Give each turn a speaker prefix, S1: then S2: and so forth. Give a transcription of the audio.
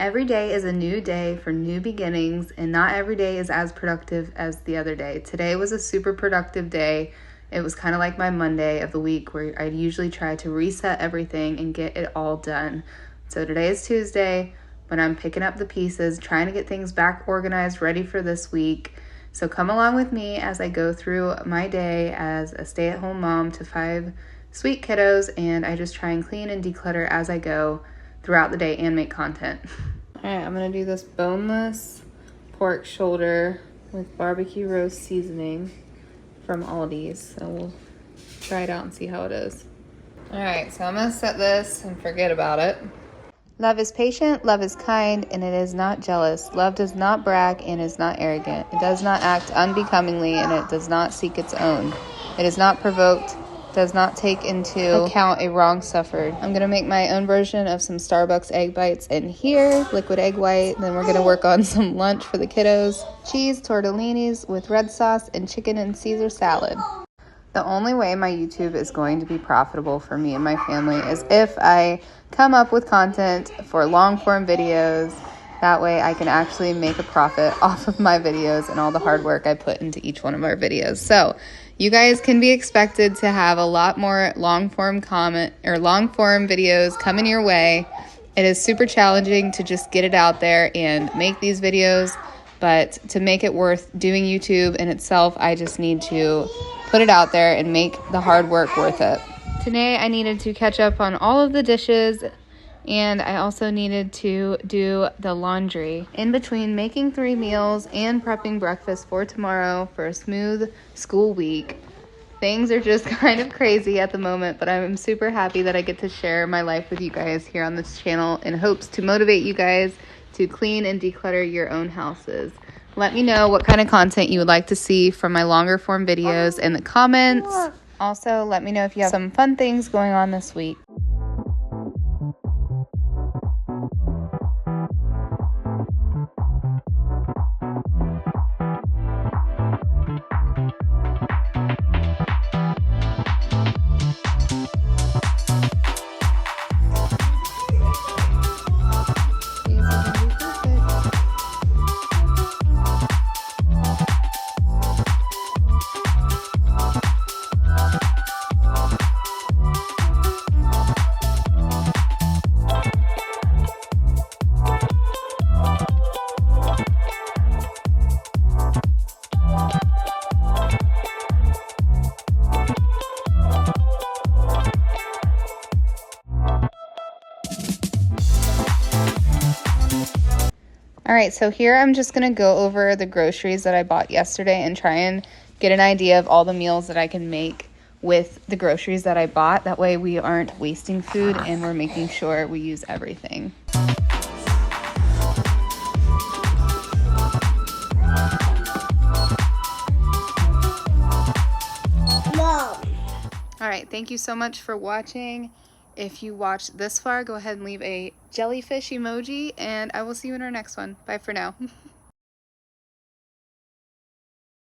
S1: Every day is a new day for new beginnings, and not every day is as productive as the other day. Today was a super productive day. It was kind of like my Monday of the week where I usually try to reset everything and get it all done. So today is Tuesday, but I'm picking up the pieces, trying to get things back organized, ready for this week. So come along with me as I go through my day as a stay-at-home mom to 5 sweet kiddos, and I just try and clean and declutter as I go throughout the day and make content. All right, I'm gonna do this boneless pork shoulder with barbecue roast seasoning from Aldi's. So we'll try it out and see how it is. All right, so I'm gonna set this and forget about it. Love is patient, love is kind, and it is not jealous. Love does not brag and is not arrogant. It does not act unbecomingly, and it does not seek its own. It is not provoked, does not take into account a wrong suffered. I'm gonna make my own version of some Starbucks egg bites in here, liquid egg white. Then we're gonna work on some lunch for the kiddos. Cheese tortellinis with red sauce and chicken and Caesar salad. The only way my YouTube is going to be profitable for me and my family is if I come up with content for long form videos. That way I can actually make a profit off of my videos and all the hard work I put into each one of our videos. So you guys can be expected to have a lot more long form videos coming your way. It is super challenging to just get it out there and make these videos, but to make it worth doing YouTube in itself, I just need to put it out there and make the hard work worth it. Today I needed to catch up on all of the dishes, and I also needed to do the laundry. In between making 3 meals and prepping breakfast for tomorrow for a smooth school week, things are just kind of crazy at the moment, but I'm super happy that I get to share my life with you guys here on this channel in hopes to motivate you guys to clean and declutter your own houses. Let me know what kind of content you would like to see from my longer form videos in the comments. Also, let me know if you have some fun things going on this week. All right, so here I'm just gonna go over the groceries that I bought yesterday and try and get an idea of all the meals that I can make with the groceries that I bought. That way we aren't wasting food and we're making sure we use everything. Mom. All right, thank you so much for watching. If you watched this far, go ahead and leave a jellyfish emoji, and I will see you in our next one. Bye for now.